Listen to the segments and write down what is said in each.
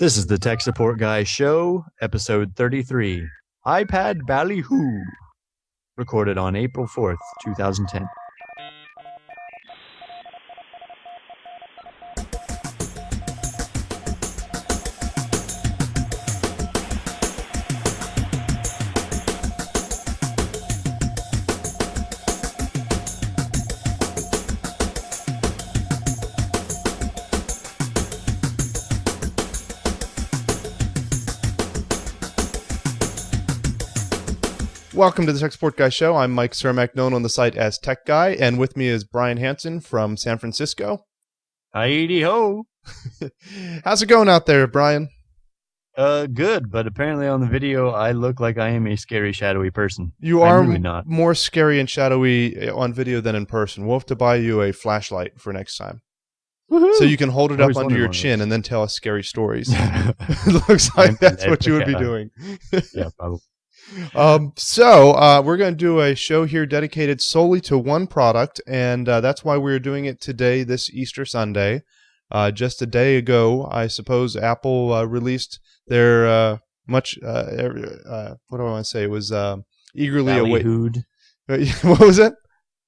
This is the Tech Support Guy Show, episode 33, iPad Ballyhoo, recorded on April 4th, 2010. Welcome to the Tech Support Guy Show. I'm Mike Cermak, known on the site as Tech Guy, and with me is Brian Hansen from San Francisco. Hi-de-ho! How's it going out there, Brian? Good, but apparently on the video, I look like I am a scary, shadowy person. You are I'm really not. more scary and shadowy on video than in person. We'll have to buy you a flashlight for next time. Woohoo! So you can hold it up Always under wanted your one of chin those. and then tell us scary stories. It looks like that's what you would be doing. Yeah, probably. So we're going to do a show here dedicated solely to one product, and that's why we're doing it today, this Easter Sunday. Just a day ago, I suppose, Apple released their what do I want to say? It was eagerly awaited. Ballyhooed. What was it?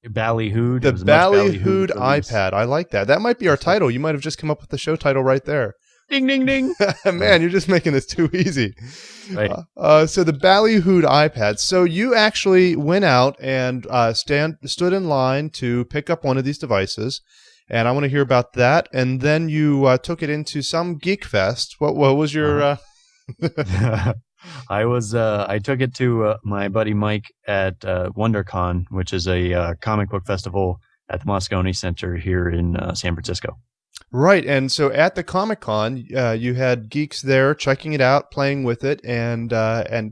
Ballyhooed. The It was a much Ballyhooed release. iPad. I like that. That might be our title. You might have just come up with the show title right there. Ding, ding, ding. Man, you're just making this too easy. Right. So the Ballyhooed iPad. So you actually went out and stood in line to pick up one of these devices, and I want to hear about that. And then you took it into some geek fest. What was your? I took it to my buddy Mike at WonderCon, which is a comic book festival at the Moscone Center here in San Francisco. Right, and so at the Comic-Con, you had geeks there checking it out, playing with it, and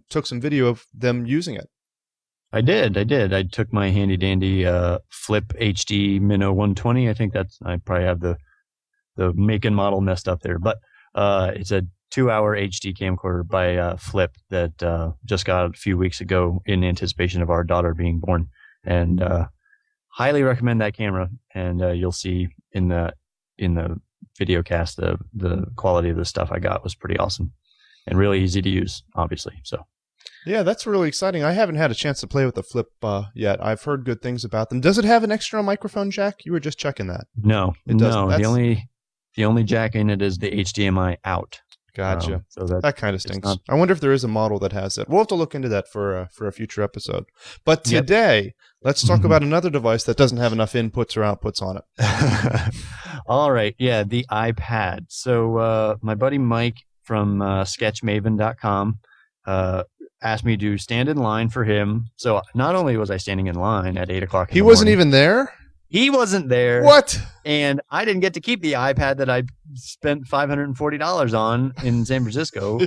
took some video of them using it. I did. I took my handy dandy Flip HD Minnow 120. I think I probably have the make and model messed up there, but it's a 2-hour HD camcorder by Flip that just got a few weeks ago in anticipation of our daughter being born, and highly recommend that camera. And you'll see in the video cast the quality of the stuff I got was pretty awesome and really easy to use, obviously. So yeah, that's really exciting. I haven't had a chance to play with the Flip yet. I've heard good things about them. Does it have an external microphone jack? You were just checking that. No, It doesn't. no. That's- The only jack in it is the HDMI out. Gotcha. So That kind of stinks. not- I wonder if there is a model that has that. We'll have to look into that for a future episode. But Yep. today, let's talk Mhm. about another device that doesn't have enough inputs or outputs on it. All right. Yeah, the iPad. So my buddy Mike from sketchmaven.com asked me to stand in line for him. So not only was I standing in line at 8 o'clock in He the wasn't morning, even there? he wasn't there. What? And I didn't get to keep the iPad that I spent $540 on in San Francisco.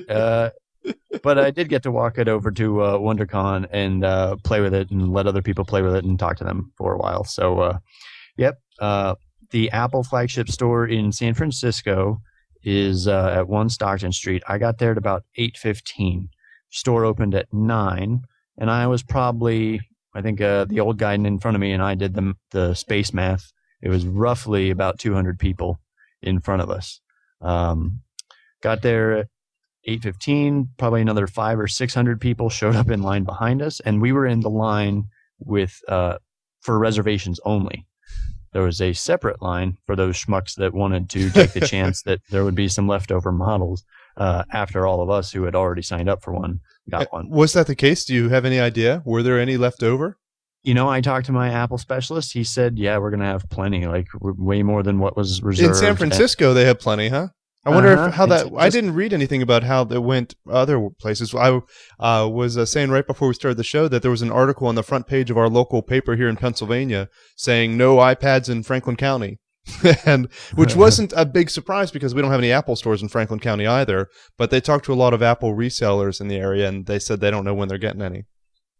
But I did get to walk it over to WonderCon and play with it and let other people play with it and talk to them for a while. So, the Apple flagship store in San Francisco is at 1 Stockton Street. I got there at about 8:15. Store opened at 9, and I was probably, I think the old guy in front of me and I did the space math. It was roughly about 200 people in front of us. Got there at 8:15, probably another 500 or 600 people showed up in line behind us, and we were in the line with for reservations only. There was a separate line for those schmucks that wanted to take the chance that there would be some leftover models after all of us who had already signed up for one got one. Was that the case? Do you have any idea? Were there any left over? You know, I talked to my Apple specialist. He said, yeah, we're going to have plenty, like way more than what was reserved. In San Francisco, they have plenty, huh? I wonder I It's didn't read anything about how that went other places. I was saying right before we started the show that there was an article on the front page of our local paper here in Pennsylvania saying no iPads in Franklin County. And which wasn't a big surprise because we don't have any Apple stores in Franklin County either, but they talked to a lot of Apple resellers in the area and they said they don't know when they're getting any.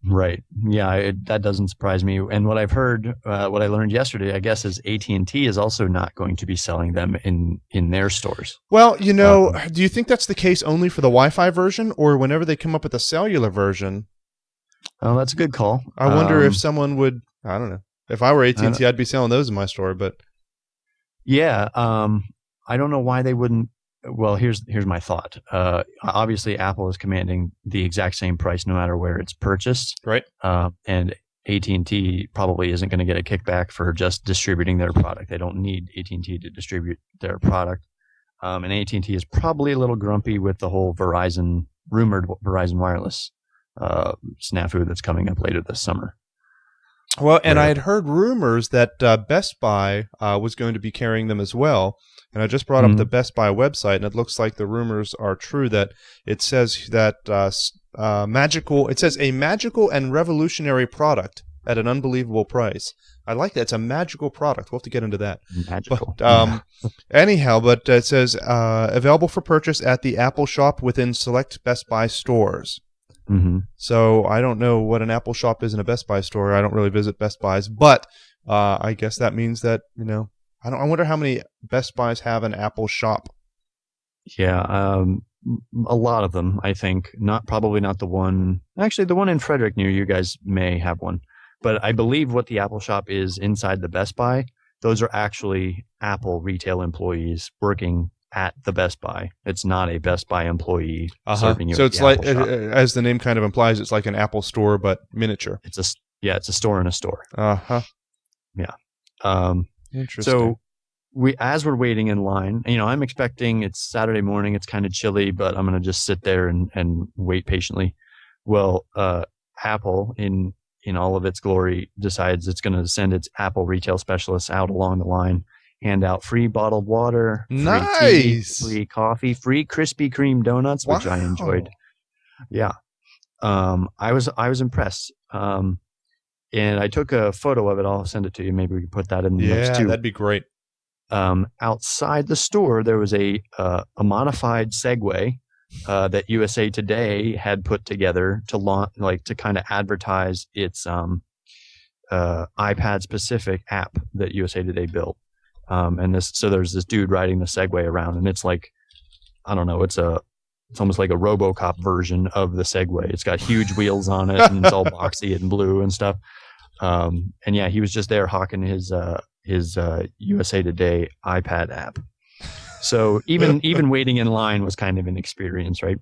Right. Yeah, that doesn't surprise me. And what I've heard, what I learned yesterday, I guess, is AT&T is also not going to be selling them in their stores. Well, you know, do you think that's the case only for the Wi-Fi version or whenever they come up with a cellular version? Oh, that's a good call. I wonder if someone would, I don't know. If I were AT&T, I'd be selling those in my store, but yeah, I don't know why they wouldn't well, here's my thought. Obviously, Apple is commanding the exact same price no matter where it's purchased, Right. and AT&T probably isn't going to get a kickback for just distributing their product. They don't need AT&T to distribute their product. And AT&T is probably a little grumpy with the whole rumored Verizon Wireless snafu that's coming up later this summer. Well, and I had heard rumors that Best Buy was going to be carrying them as well. And I just brought up the Best Buy website, and it looks like the rumors are true. That it says that it says a magical and revolutionary product at an unbelievable price. I like that. It's a magical product. We'll have to get into that. Magical. But, anyhow, but it says available for purchase at the Apple Shop within select Best Buy stores. Mm-hmm. So I don't know what an Apple Shop is in a Best Buy store. I don't really visit Best Buys, but I guess that means that, I wonder how many Best Buys have an Apple Shop. Yeah, a lot of them, I think. Probably not the one. Actually, the one in Frederick near you guys may have one. But I believe what the Apple Shop is inside the Best Buy, those are actually Apple retail employees working at the Best Buy. It's not a Best Buy employee serving you. So at it's the like, Apple Shop. as the name kind of implies, it's like an Apple store but miniature. It's a store in a store. Yeah. Interesting. So as we're waiting in line, I'm expecting it's Saturday morning. It's kind of chilly, but I'm going to just sit there and wait patiently. Well, Apple in all of its glory decides it's going to send its Apple retail specialists out along the line, hand out free bottled water, free tea, free coffee, free Krispy Kreme donuts, which I enjoyed. Yeah. I was impressed. And I took a photo of it. I'll send it to you. Maybe we can put that in the notes too. Yeah, that'd be great. Outside the store, there was a modified Segway that USA Today had put together to launch, to kind of advertise its iPad specific app that USA Today built. So there's this dude riding the Segway around, and it's like, I don't know, it's almost like a RoboCop version of the Segway. It's got huge wheels on it, and it's all boxy and blue and stuff. And yeah, he was just there hawking his USA Today iPad app. So even waiting in line was kind of an experience, right?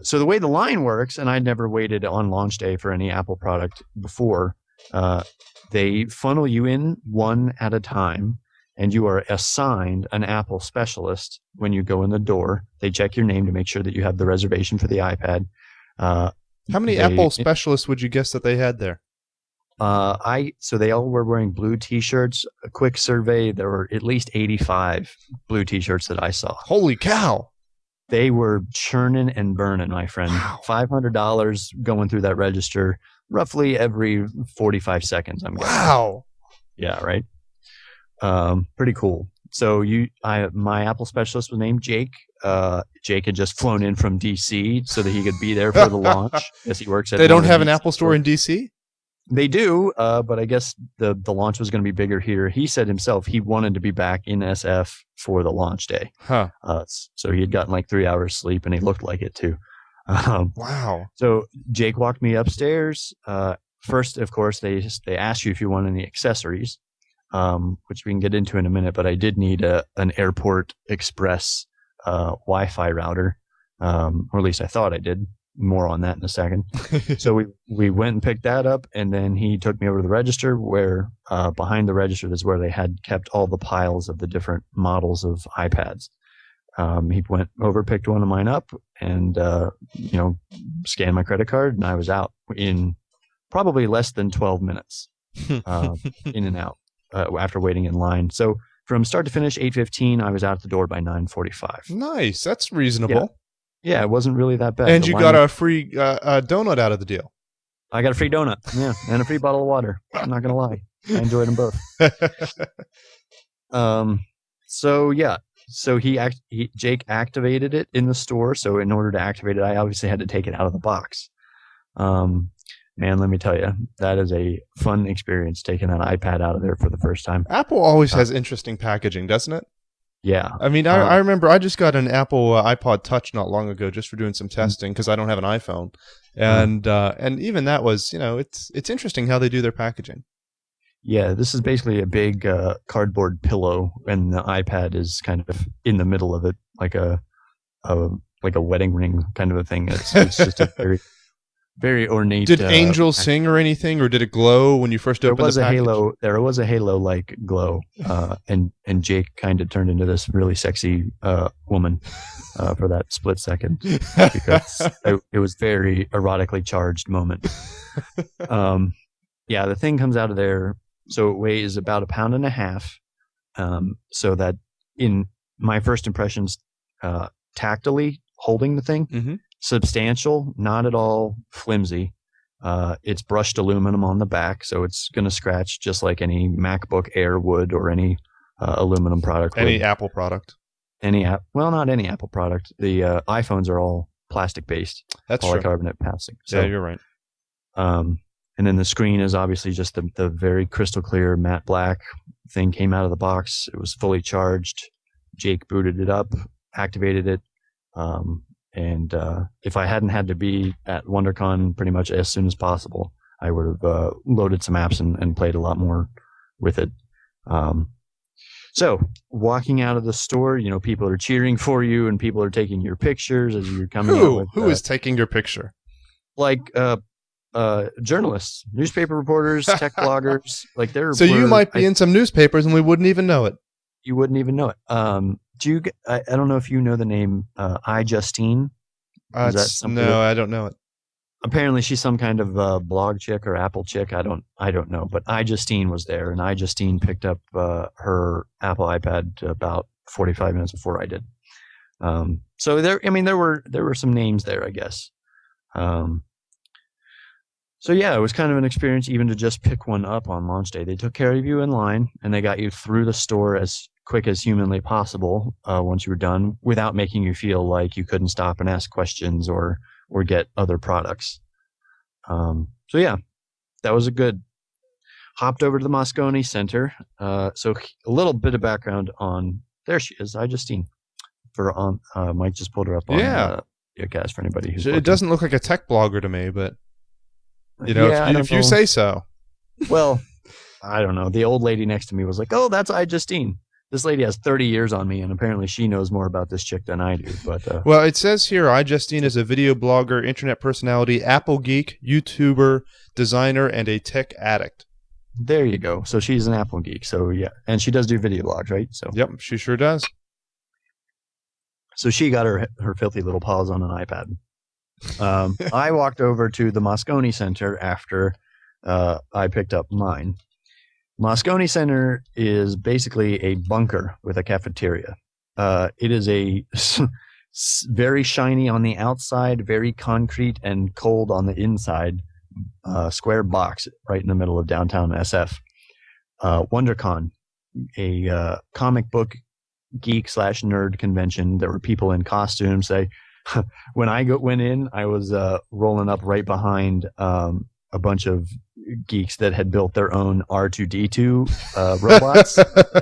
So the way the line works, and I'd never waited on launch day for any Apple product before, they funnel you in one at a time, and you are assigned an Apple specialist when you go in the door. They check your name to make sure that you have the reservation for the iPad. How many Apple specialists would you guess that they had there? So they all were wearing blue T-shirts. A quick survey, there were at least 85 blue T-shirts that I saw. Holy cow! They were churning and burning, my friend. Wow. $500 going through that register roughly every 45 seconds. I'm guessing. Wow. Yeah, right. Pretty cool. So my Apple specialist was named Jake. Jake had just flown in from DC so that he could be there for the launch. As he works at. They don't have an Apple store in DC? They do, but I guess the launch was going to be bigger here. He said himself he wanted to be back in SF for the launch day. Huh. So he had gotten like 3 hours sleep, and he looked like it too. Wow. So Jake walked me upstairs. First, of course, they ask you if you want any accessories, which we can get into in a minute. But I did need an Airport Express Wi-Fi router, or at least I thought I did. More on that in a second. So we went and picked that up, and then he took me over to the register where behind the register is where they had kept all the piles of the different models of iPads. He went over, picked one of mine up, and scanned my credit card, and I was out in probably less than 12 minutes, in and out after waiting in line. So from start to finish, 8:15, I was out the door by 9:45. Nice, that's reasonable. Yeah, it wasn't really that bad. And you got a free donut out of the deal. I got a free donut, yeah, and a free bottle of water. I'm not going to lie. I enjoyed them both. So Jake activated it in the store. So in order to activate it, I obviously had to take it out of the box. Man, let me tell you, that is a fun experience taking that iPad out of there for the first time. Apple always has interesting packaging, doesn't it? Yeah. I mean, I remember I just got an Apple iPod Touch not long ago just for doing some testing because I don't have an iPhone. And even that was, it's interesting how they do their packaging. Yeah, this is basically a big cardboard pillow, and the iPad is kind of in the middle of it, a like a wedding ring kind of a thing. It's just a very very ornate. Did Angel sing or anything, or did it glow when you first There opened was the a package? halo. There was a halo-like glow, and Jake kind of turned into this really sexy woman for that split second because it was very erotically charged moment. Yeah, the thing comes out of there, so it weighs about 1.5 pounds. So that in my first impressions, tactily holding the thing, Mm-hmm. substantial, not at all flimsy. It's brushed aluminum on the back, so it's going to scratch just like any MacBook Air would or any aluminum product Any would. Apple product. Well, not any Apple product. The iPhones are all plastic-based, That's true. polycarbonate plastic. So, Yeah, you're right. and then the screen is obviously just the very crystal clear matte black thing came out of the box. It was fully charged. Jake booted it up, activated it. And if I hadn't had to be at WonderCon pretty much as soon as possible, I would have loaded some apps and played a lot more with it. So walking out of the store, people are cheering for you and people are taking your pictures as you're coming out. Who is taking your picture? Like journalists, newspaper reporters, tech bloggers. Like So you might be in some newspapers and we wouldn't even know it. You wouldn't even know it. I don't know if you know the name iJustine. No, I don't know it. Apparently she's some kind of blog chick or Apple chick. I don't know. But iJustine was there, and iJustine picked up her Apple iPad about 45 minutes before I did. So there were some names there, I guess. So yeah, it was kind of an experience even to just pick one up on launch day. They took care of you in line, and they got you through the store as quick as humanly possible once you were done, without making you feel like you couldn't stop and ask questions or get other products. So yeah, that was a good. Hopped over to the Moscone Center. So a little bit of background on, there she is, iJustine. Mike just pulled her up on Geocast for anybody who's looking. It doesn't look like a tech blogger to me, but if you say so. Well, I don't know. The old lady next to me was like, "Oh, that's iJustine." This lady has 30 years on me, and apparently she knows more about this chick than I do. But well, it says here, iJustine is a video blogger, internet personality, Apple geek, YouTuber, designer, and a tech addict. There you go. So she's an Apple geek. So yeah, and she does do video blogs, right? So yep, she sure does. So she got her filthy little paws on an iPad. I walked over to the Moscone Center after I picked up mine. Moscone Center is basically a bunker with a cafeteria. It is a very shiny on the outside, very concrete and cold on the inside square box right in the middle of downtown SF. WonderCon, a comic book geek / nerd convention. There were people in costumes. When I went in, I was rolling up right behind a bunch of geeks that had built their own R2D2 robots,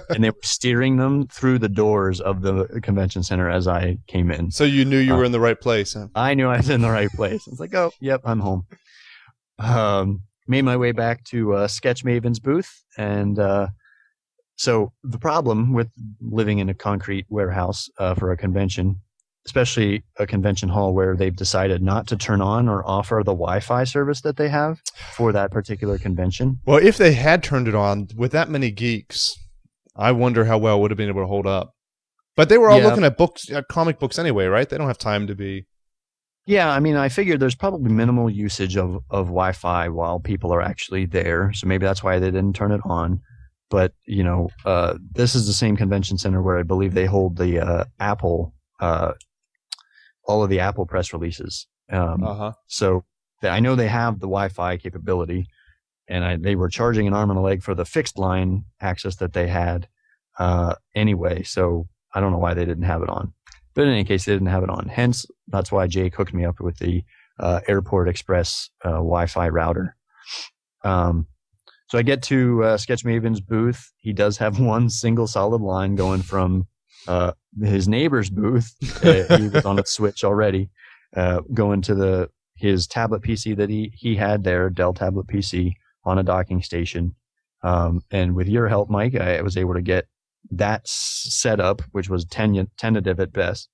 and they were steering them through the doors of the convention center as I came in. So you knew you were in the right place, huh? I knew I was in the right place. I was like, oh, yep, I'm home. Made my way back to Sketch Maven's booth, and so the problem with living in a concrete warehouse for a convention, especially a convention hall where they've decided not to turn on or offer the Wi-Fi service that they have for that particular convention. Well, if they had turned it on with that many geeks, I wonder how well it would have been able to hold up. But they were all looking at books, comic books anyway, right? They don't have time to be. Yeah, I mean, I figured there's probably minimal usage of Wi-Fi while people are actually there, so maybe that's why they didn't turn it on. But, this is the same convention center where I believe they hold the Apple, all of the Apple press releases. So I know they have the Wi-Fi capability, and they were charging an arm and a leg for the fixed line access that they had anyway, so I don't know why they didn't have it on. But in any case, they didn't have it on. Hence, that's why Jake hooked me up with the Airport Express Wi-Fi router. So I get to Sketch Maven's booth. He does have one single solid line going from his neighbor's booth. He was on a switch already, going to his tablet PC that he had there, Dell tablet PC, on a docking station. And with your help, Mike, I was able to get that set up, which was tentative at best,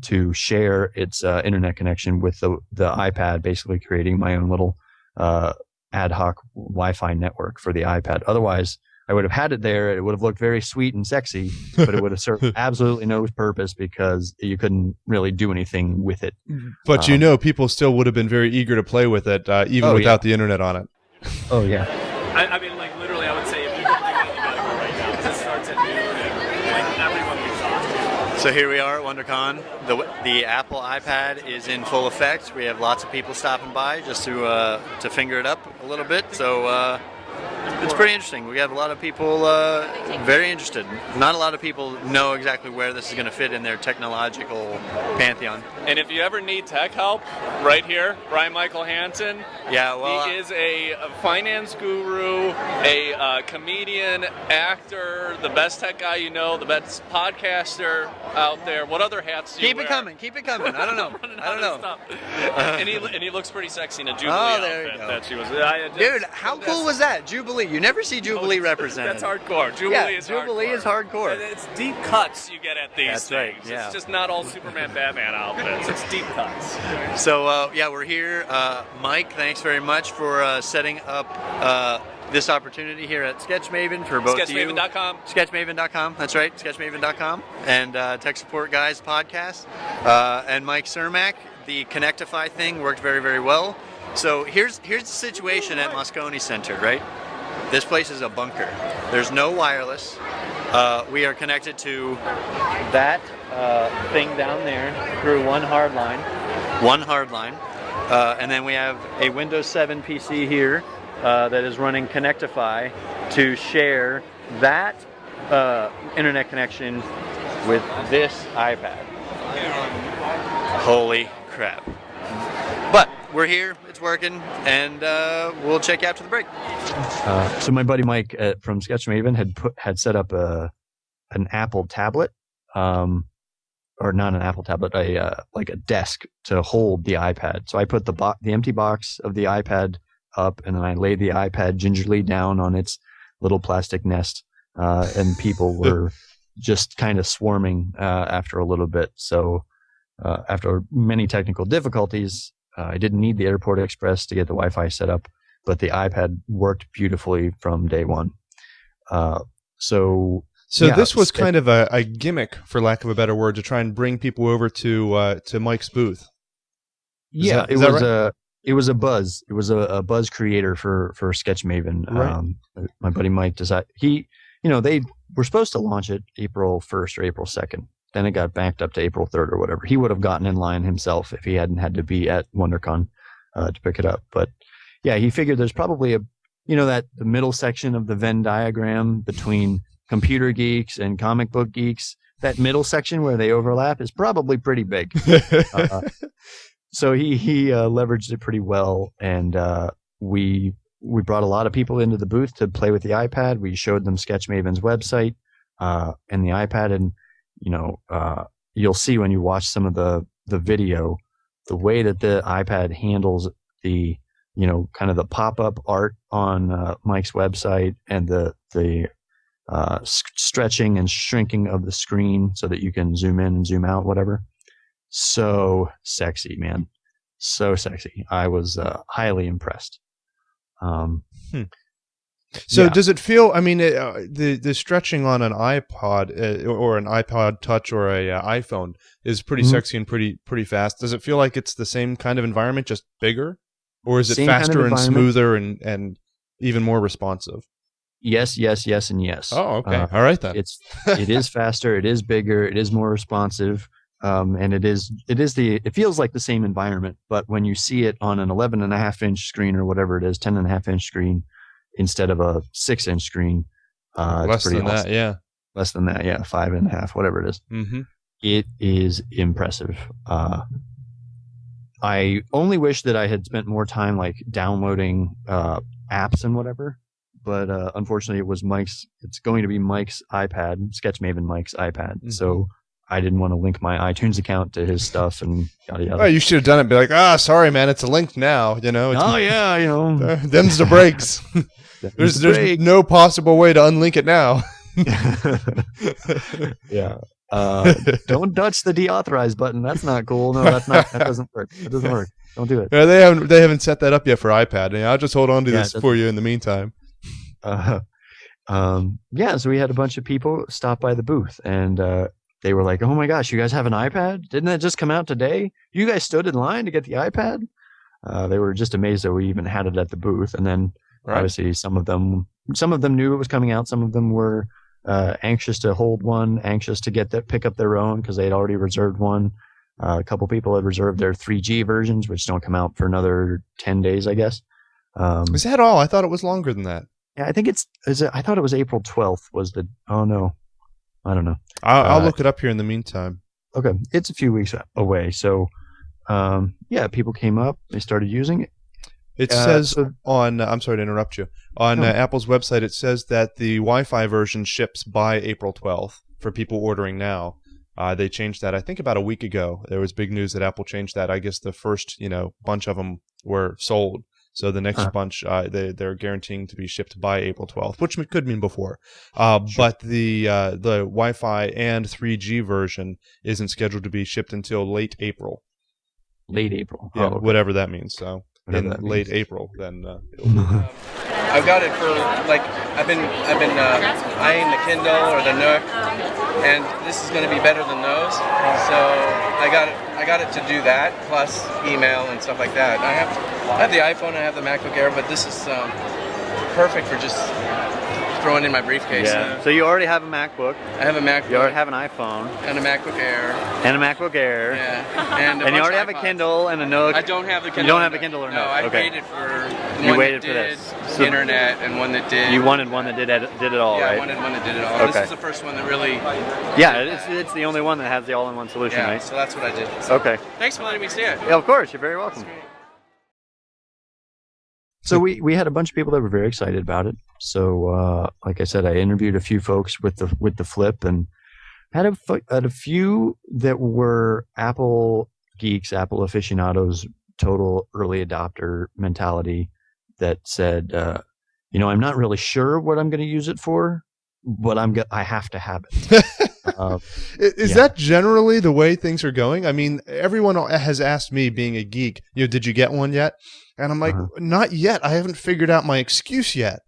to share its internet connection with the iPad, basically creating my own little ad hoc Wi-Fi network for the iPad. Otherwise, I would have had it there. It would have looked very sweet and sexy, but it would have served absolutely no purpose because you couldn't really do anything with it. But people still would have been very eager to play with it, even without the internet on it. Oh, yeah. I mean, like, literally, I would say if you could do it, you gotta go right now, because it starts at noon, and like, everyone we talk to. So here we are at WonderCon. The Apple iPad is in full effect. We have lots of people stopping by just to finger it up a little bit. So it's pretty interesting. We have a lot of people very interested. Not a lot of people know exactly where this is going to fit in their technological pantheon. And if you ever need tech help, right here, Brian Michael Hansen. Yeah, well, he is a finance guru, a comedian, actor, the best tech guy you know, the best podcaster out there. What other hats do you wear? Keep it coming. I don't know. I don't know. And he looks pretty sexy in a Jubilee there outfit you go. that she was. Dude, how cool was that? Jubilee. You never see Jubilee represented. That's hardcore. Jubilee is hardcore. It's deep cuts you get at these That's things. right, yeah. It's just not all Superman, Batman outfits. It's deep cuts. So, we're here. Mike, thanks very much for setting up this opportunity here at Sketchmaven for both Sketchmaven.com. Sketchmaven.com. That's right, Sketchmaven.com. And Tech Support Guys podcast. And Mike Cermak, the Connectify thing worked very, very well. So here's the situation at Moscone Center, right? This place is a bunker. There's no wireless. We are connected to that thing down there through one hard line. And then we have a Windows 7 PC here that is running Connectify to share that internet connection with this iPad. Holy crap. But we're here, it's working, and we'll check you after the break. So my buddy Mike from Sketchmaven had set up an Apple tablet, or not an Apple tablet, like a desk to hold the iPad. So I put the empty box of the iPad up, and then I laid the iPad gingerly down on its little plastic nest, and people were just kind of swarming after a little bit. So after many technical difficulties, I didn't need the Airport Express to get the Wi-Fi set up, but the iPad worked beautifully from day one. So this was kind of a gimmick, for lack of a better word, to try and bring people over to Mike's booth. It was a buzz. It was a buzz creator for Sketchmaven. Right. My buddy Mike decided they were supposed to launch it April 1st or April 2nd. Then it got backed up to April 3rd or whatever. He would have gotten in line himself if he hadn't had to be at WonderCon to pick it up. But yeah, he figured there's probably the middle section of the Venn diagram between computer geeks and comic book geeks. That middle section where they overlap is probably pretty big. So he leveraged it pretty well, and we brought a lot of people into the booth to play with the iPad. We showed them Sketchmaven's website and the iPad, and you'll see when you watch some of the video, the way that the iPad handles the kind of the pop-up art on Mike's website, and the stretching and shrinking of the screen so that you can zoom in and zoom out, whatever. So sexy, man. So sexy. I was highly impressed. So does it feel, the stretching on an iPod or an iPod Touch or a iPhone is pretty sexy and pretty fast. Does it feel like it's the same kind of environment, just bigger? Or is it faster and smoother and even more responsive? Yes, and yes. Oh, okay. All right then. It is faster, it is bigger, it is more responsive. And it feels like the same environment, but when you see it on an 11.5-inch screen or whatever it is, 10.5-inch screen, instead of a 6-inch screen, less than that, yeah. Less than that, yeah, 5.5, whatever it is. Mm-hmm. It is impressive. I only wish that I had spent more time like downloading apps and whatever, but unfortunately, it's going to be Mike's iPad, Sketchmaven Mike's iPad. Mm-hmm. So I didn't want to link my iTunes account to his stuff and yada yada. Oh, you should have done it. Be like, sorry, man, it's linked now. You know. It's, oh yeah, you know, them's the breaks. There's no possible way to unlink it now. Yeah. Don't touch the deauthorize button. That's not cool. No, that's not. That doesn't work. That doesn't work. Don't do it. Yeah, they haven't set that up yet for iPad. I'll just hold on to this for you in the meantime. Yeah. So we had a bunch of people stop by the booth, and they were like, "Oh my gosh, you guys have an iPad? Didn't that just come out today? You guys stood in line to get the iPad?" They were just amazed that we even had it at the booth, and then obviously some of them knew it was coming out. Some of them were anxious to hold one, anxious to pick up their own because they had already reserved one. A couple people had reserved their 3G versions, which don't come out for another 10 days, I guess. Is that all? I thought it was longer than that. Yeah, I think I thought it was April 12th was the. Oh no, I don't know. I'll look it up here in the meantime. Okay, it's a few weeks away. So, yeah, people came up, they started using it. It says on. I'm sorry to interrupt you. On Apple's website, it says that the Wi-Fi version ships by April 12th for people ordering now. They changed that, I think, about a week ago. There was big news that Apple changed that. I guess the first, bunch of them were sold. So the next bunch, they're guaranteeing to be shipped by April 12th, which could mean before. Sure. But the Wi-Fi and 3G version isn't scheduled to be shipped until late April. Late April. Yeah, whatever that means. So in late April, then. I've got it for I've been eyeing the Kindle or the Nook, and this is going to be better than those. So I got it to do that plus email and stuff like that. I have the iPhone, I have the MacBook Air, but this is perfect for just throwing in my briefcase. Yeah. So you already have a MacBook. I have a MacBook. You already have an iPhone. And a MacBook Air. Yeah. And you already have a Kindle and a Nook. I don't have the Kindle. You don't have a Kindle or Nook? No, I waited for one that did the internet and one that did. You wanted one that did it all, right? Yeah, I wanted one that did it all. Okay. This is the first one that really. Yeah, it's the only one that has the all-in-one solution, right? Yeah, so that's what I did. So, okay. Thanks for letting me see it. Yeah, of course. You're very welcome. So we had a bunch of people that were very excited about it. So like I said, I interviewed a few folks with the Flip, and had a few that were Apple geeks, Apple aficionados, total early adopter mentality that said, I'm not really sure what I'm going to use it for, but I have to have it. Is that generally the way things are going? I mean, everyone has asked me, being a geek, did you get one yet? And I'm like, not yet. I haven't figured out my excuse yet.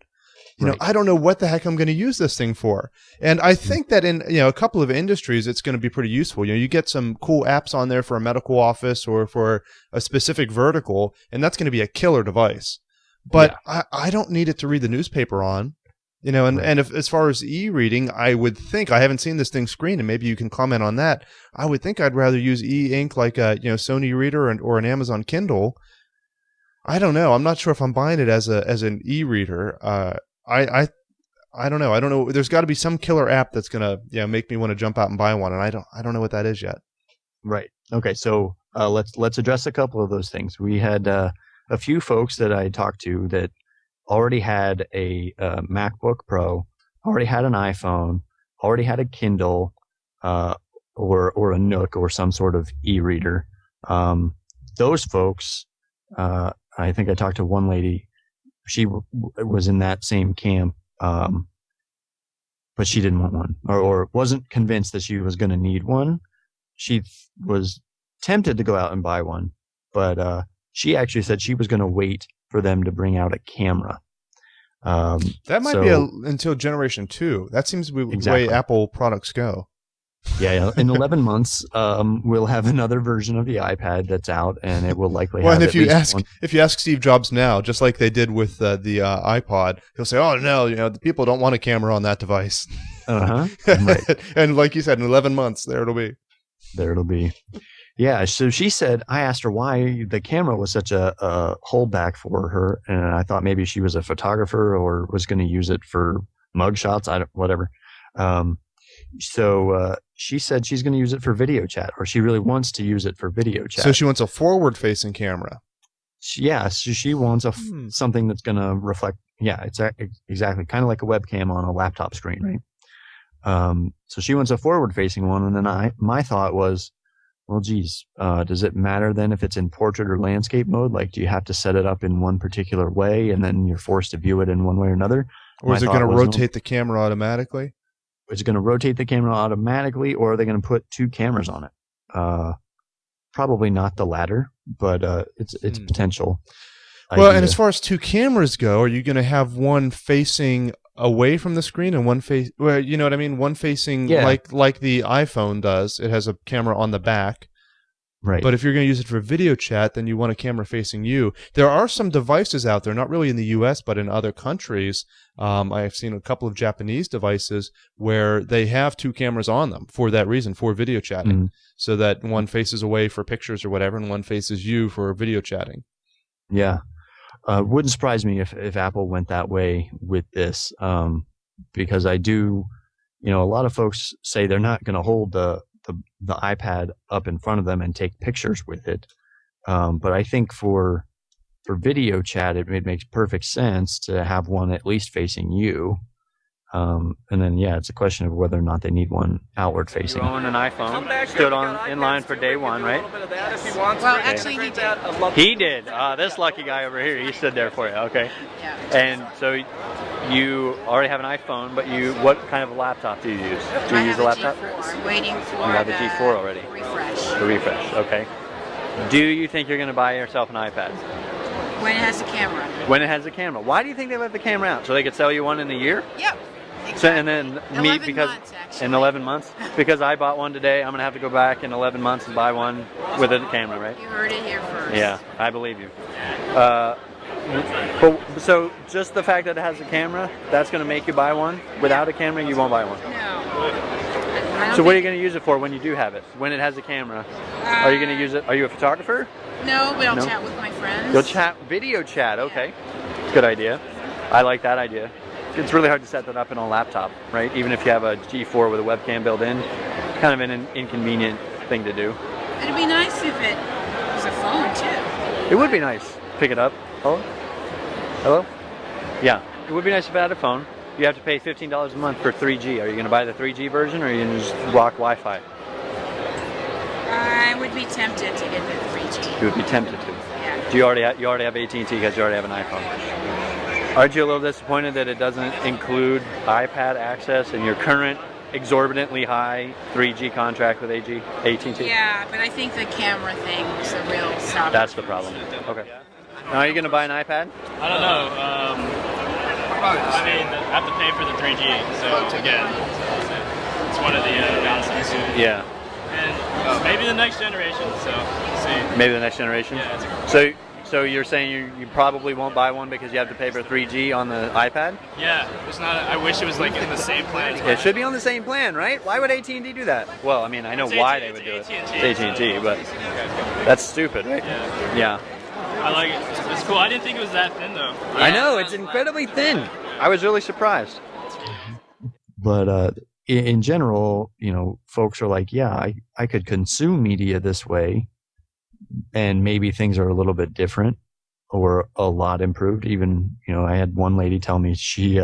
I don't know what the heck I'm going to use this thing for. And I think that in a couple of industries, it's going to be pretty useful. You get some cool apps on there for a medical office or for a specific vertical, and that's going to be a killer device. But I don't need it to read the newspaper on. And if, as far as e-reading, I would think, I haven't seen this thing screen, and maybe you can comment on that. I would think I'd rather use e-ink like a Sony Reader or an Amazon Kindle. I don't know. I'm not sure if I'm buying it as an e-reader. I don't know. I don't know. There's got to be some killer app that's gonna make me want to jump out and buy one, and I don't know what that is yet. Right. Okay. So let's address a couple of those things. We had a few folks that I talked to that already had a MacBook Pro, already had an iPhone, already had a Kindle, or a Nook or some sort of e-reader. Those folks, I think I talked to one lady. She was in that same camp, but she didn't want one, or wasn't convinced that she was going to need one. She was tempted to go out and buy one, but she actually said she was going to wait for them to bring out a camera. That might be until generation 2. That seems to be the way Apple products go. Yeah. In 11 months, we'll have another version of the iPad that's out, and it will likely have. Well, and if you ask Steve Jobs now, just like they did with the iPod, he'll say, "Oh no, the people don't want a camera on that device." Right. And like you said, in 11 months, there it'll be. Yeah. So she said, I asked her why the camera was such a holdback for her, and I thought maybe she was a photographer or was going to use it for mugshots. Whatever. So she said she's going to use it for video chat, or she really wants to use it for video chat. So she wants a forward-facing camera. So she wants something that's going to reflect. Yeah, it's exactly kind of like a webcam on a laptop screen, So she wants a forward-facing one, and then my thought was, well, geez, does it matter then if it's in portrait or landscape mode? Like, do you have to set it up in one particular way, and then you're forced to view it in one way or another? Or is it going to rotate the camera automatically? Is it going to rotate the camera automatically, or are they going to put 2 cameras on it? Probably not the latter, but it's potential. Well, idea. and as far as 2 cameras go, are you going to have one facing away from the screen and one face? Well, you know what I mean. One facing like the iPhone does. It has a camera on the back. Right. But if you're going to use it for video chat, then you want a camera facing you. There are some devices out there, not really in the U.S., but in other countries. I've seen a couple of Japanese devices where they have 2 cameras on them for that reason, for video chatting, so that one faces away for pictures or whatever, and one faces you for video chatting. Yeah. Wouldn't surprise me if Apple went that way with this, because I do, a lot of folks say they're not going to hold the iPad up in front of them and take pictures with it. But I think for video chat, it makes perfect sense to have one at least facing you. And then, it's a question of whether or not they need one outward facing. You own an iPhone, stood in line for day one, right? Well, actually, he did. He did. This lucky guy over here, he stood there for you. Okay. Yeah. And so you already have an iPhone, but what kind of laptop do you use? Do you use a laptop? G4. I'm waiting for you have the G4 already. Refresh. The refresh. Okay. Do you think you're going to buy yourself an iPad? When it has a camera. When it has a camera. Why do you think they let the camera out? So they could sell you one in a year? Yep. Exactly. So, and then me, because months, actually. in 11 months, because I bought one today, I'm going to have to go back in 11 months and buy one with a camera, right? You heard it here first. Yeah, I believe you. So just the fact that it has a camera, that's going to make you buy one? Without a camera, you won't buy one? No. So what are you going to use it for when you do have it? When it has a camera? Are you going to use it? Are you a photographer? No, but I'll chat with my friends. You'll chat, video chat, okay. Good idea. I like that idea. It's really hard to set that up in a laptop, right? Even if you have a G4 with a webcam built in, kind of an inconvenient thing to do. It'd be nice if it was a phone, too. It would be nice. Pick it up. Hello? Hello? Yeah. It would be nice if it had a phone. You have to pay $15 a month for 3G. Are you going to buy the 3G version, or are you going to just rock Wi-Fi? I would be tempted to get the 3G. You would be tempted to. Yeah. Do you already have AT&T because you already have an iPhone? Aren't you a little disappointed that it doesn't include iPad access in your current exorbitantly high 3G contract with AT&T? Yeah, but I think the camera thing is the real stopper. That's the problem. Okay. Now, are you going to buy an iPad? I don't know. I mean, I have to pay for the 3G, so again, it's one of the downsides. Yeah. And maybe the next generation, so we'll see. Maybe the next generation? Yeah. So you're saying you probably won't buy one because you have to pay for 3G on the iPad? Yeah, it's not. I wish it was like in the same plan. It should be on the same plan, right? Why would AT&T do that? Well, I mean, I know why they would do it. It's AT&T, but that's stupid, right? Yeah. I like it. It's cool. I didn't think it was that thin, though. I know, it's incredibly thin. I was really surprised. But in general, folks are like, yeah, I could consume media this way, and maybe things are a little bit different or a lot improved. Even, I had one lady tell me she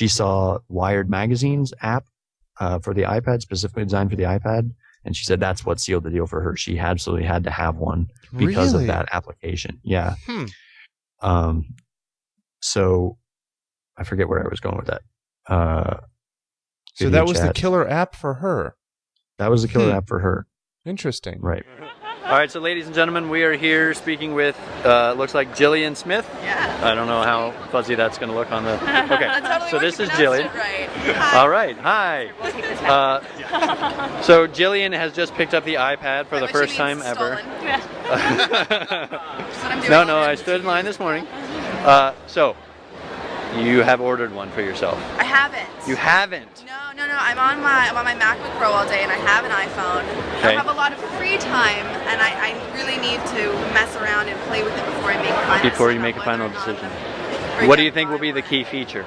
saw Wired Magazine's app for the iPad, specifically designed for the iPad, and she said that's what sealed the deal for her. She absolutely had to have one because of that application. Yeah. So I forget where I was going with that. So that was the killer app for her. That was the killer app for her. Interesting. Right. All right, so ladies and gentlemen, we are here speaking with, looks like Jillian Smith. Yeah. I don't know how fuzzy that's going to look on the... Okay, totally so this is Jillian. Jillian. Right. All right, hi. So Jillian has just picked up the iPad for the first time ever. No, I stood in line this morning. So, you have ordered one for yourself. I haven't. You haven't? No. I'm on my MacBook Pro all day, and I have an iPhone. Okay. I have a lot of free time, and I really need to mess around and play with it before I make a final Before you decision make a on final whether or not decision. What do you think will be the key feature?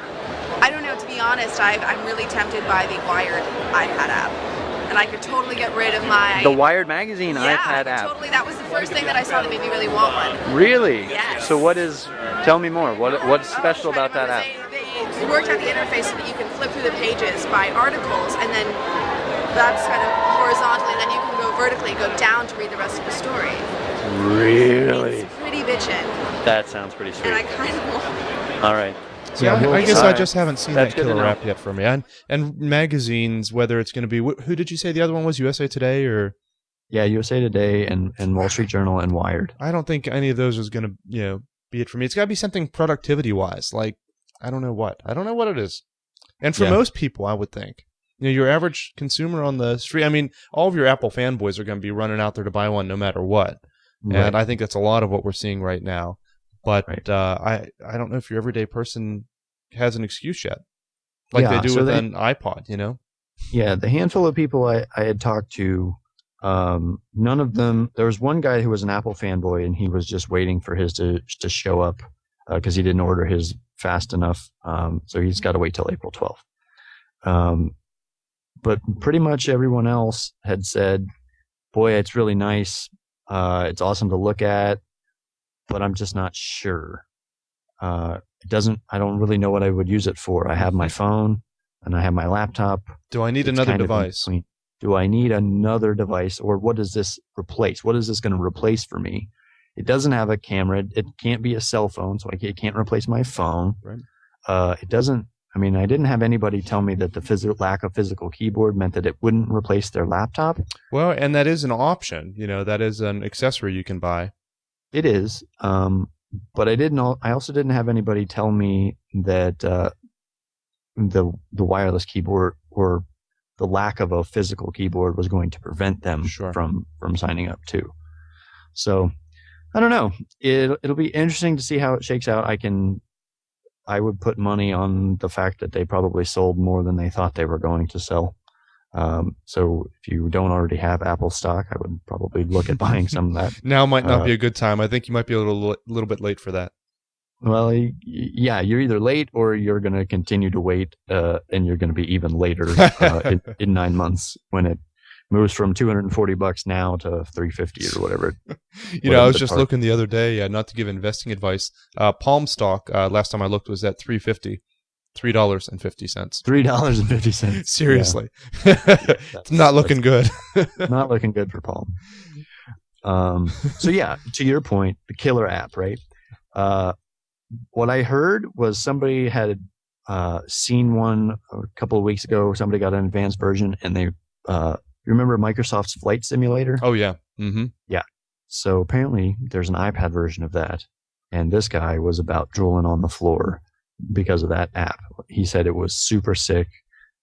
I don't know. To be honest, I'm really tempted by the Wired iPad app, and I could totally get rid of my... The Wired Magazine iPad app. Totally. That was the first thing that I saw that made me really want one. Really? Yes. So tell me more. What's special about that app? worked out the interface so that you can flip through the pages by articles, and then that's kind of horizontally, and then you can go vertically, go down to read the rest of the story. Really? It's pretty bitchin', That sounds pretty sweet. and I kind of want. All right. See, Yeah, I guess well, I just haven't seen that's that good to killer know. app yet for me. And magazines, whether it's going to be who did you say the other one was? USA Today or Yeah, USA Today and Wall Street Journal and Wired. I don't think any of those is going to be it for me. It's got to be something productivity wise. Like I don't know what it is. And for Yeah. most people, I would think your average consumer on the street. I mean, all of your Apple fanboys are going to be running out there to buy one no matter what. Right. And I think that's a lot of what we're seeing right now. But Right. I don't know if your everyday person has an excuse yet, like Yeah, they do so with they- an iPod. Yeah, the handful of people I had talked to, none of them. There was one guy who was an Apple fanboy, and he was just waiting for his to show up because he didn't order his fast enough. So he's got to wait till April 12th. But pretty much everyone else had said, "Boy, it's really nice. It's awesome to look at, but I'm just not sure. It doesn't. I don't really know what I would use it for. I have my phone and I have my laptop. Do I need It's another kind of in device? between. Do I need another device, or what does this replace? What is this going to replace for me? It doesn't have a camera. It can't be a cell phone, so it can't replace my phone. Right. It doesn't. I mean, I didn't have anybody tell me that the lack of physical keyboard meant that it wouldn't replace their laptop. Well, and that is an option. That is an accessory you can buy. It is, but I didn't. I also didn't have anybody tell me that the wireless keyboard or the lack of a physical keyboard was going to prevent them Sure. from signing up too. So I don't know. It'll be interesting to see how it shakes out. I would put money on the fact that they probably sold more than they thought they were going to sell. So if you don't already have Apple stock, I would probably look at buying some of that. Now might not be a good time. I think you might be a little bit late for that. Well, yeah, you're either late or you're going to continue to wait, and you're going to be even later in 9 months when it moves from $240 now to $350 or whatever. I was just looking the other day, not to give investing advice. Palm stock last time I looked was at $3.50. $3.50. $3.50. Seriously, Yeah, it's not looking good. Not looking good for Palm. So yeah, to your point, the killer app, right? What I heard was somebody had seen one a couple of weeks ago. Somebody got an advanced version, and they remember Microsoft's Flight Simulator. Oh yeah, mm-hmm. Yeah. So apparently, there's an iPad version of that, and this guy was about drooling on the floor because of that app. He said it was super sick,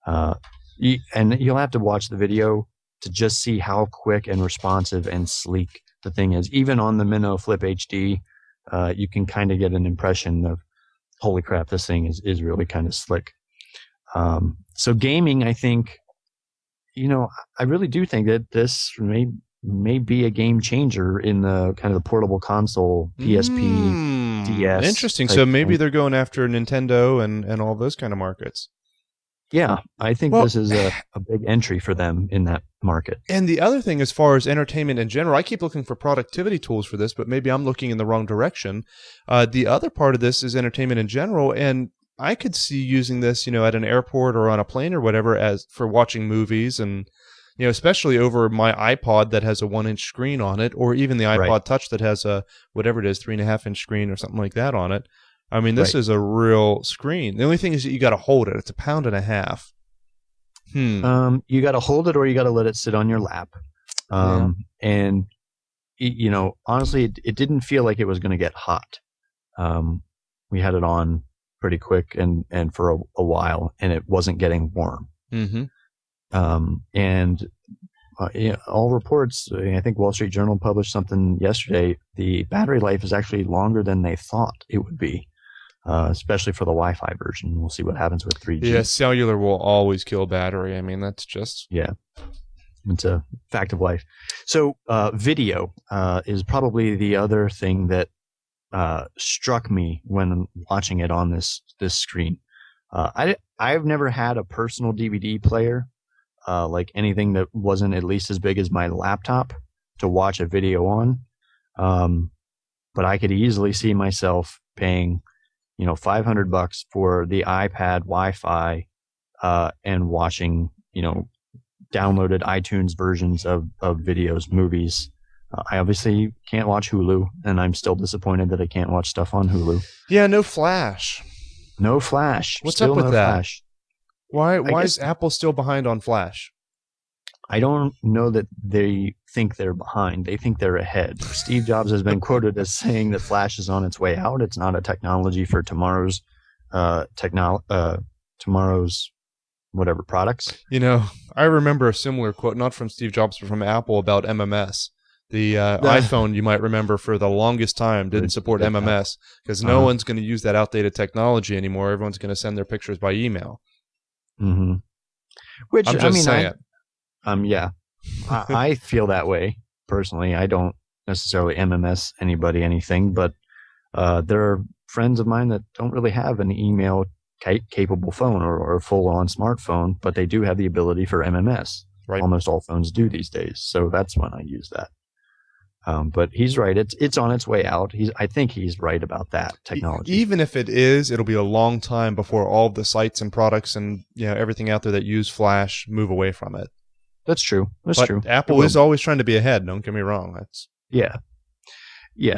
and you'll have to watch the video to just see how quick and responsive and sleek the thing is. Even on the Minnow Flip HD, you can kind of get an impression of, holy crap, this thing is really kind of slick. So gaming, I think, I really do think that this may be a game changer in the kind of the portable console, PSP, DS. Interesting. type So maybe thing. they're going after Nintendo and all those kind of markets. Yeah, I think this is a big entry for them in that market. And the other thing, as far as entertainment in general, I keep looking for productivity tools for this, but maybe I'm looking in the wrong direction. The other part of this is entertainment in general, and I could see using this, at an airport or on a plane or whatever, as for watching movies, and especially over my iPod that has a 1-inch screen on it, or even the iPod Right. Touch that has a whatever it is, 3.5-inch screen or something like that on it. I mean, this Right. is a real screen. The only thing is that you got to hold it. It's 1.5 pounds. You got to hold it or you got to let it sit on your lap. And honestly, it didn't feel like it was going to get hot. We had it on pretty quick and for a while, and it wasn't getting warm. Mm-hmm. All reports, I think Wall Street Journal published something yesterday, the battery life is actually longer than they thought it would be, especially for the Wi-Fi version. We'll see what happens with 3G. Yeah, cellular will always kill battery. I mean, that's just... Yeah, it's a fact of life. So video is probably the other thing that struck me when watching it on this screen. I've never had a personal DVD player, like anything that wasn't at least as big as my laptop to watch a video on. But I could easily see myself paying $500 for the iPad Wi-Fi, and watching, downloaded iTunes versions of videos, movies. I obviously can't watch Hulu, and I'm still disappointed that I can't watch stuff on Hulu. Yeah, no Flash. No Flash. What's Still up with no that? Flash. Why guess- is Apple still behind on Flash? I don't know that they think they're behind. They think they're ahead. Steve Jobs has been quoted as saying that Flash is on its way out. It's not a technology for tomorrow's tomorrow's whatever products. I remember a similar quote, not from Steve Jobs, but from Apple about MMS. The iPhone, you might remember, for the longest time didn't support MMS because no one's going to use that outdated technology anymore. Everyone's going to send their pictures by email. Mm-hmm. Which, I'm just saying. Yeah, I feel that way personally. I don't necessarily MMS anybody anything, but there are friends of mine that don't really have an email capable phone or a full-on smartphone, but they do have the ability for MMS. Right. Almost all phones do these days, so that's when I use that. But he's right; it's on its way out. I think he's right about that technology. Even if it is, it'll be a long time before all of the sites and products and everything out there that use Flash move away from it. That's true. That's but true. Apple is always trying to be ahead. Don't get me wrong. That's yeah.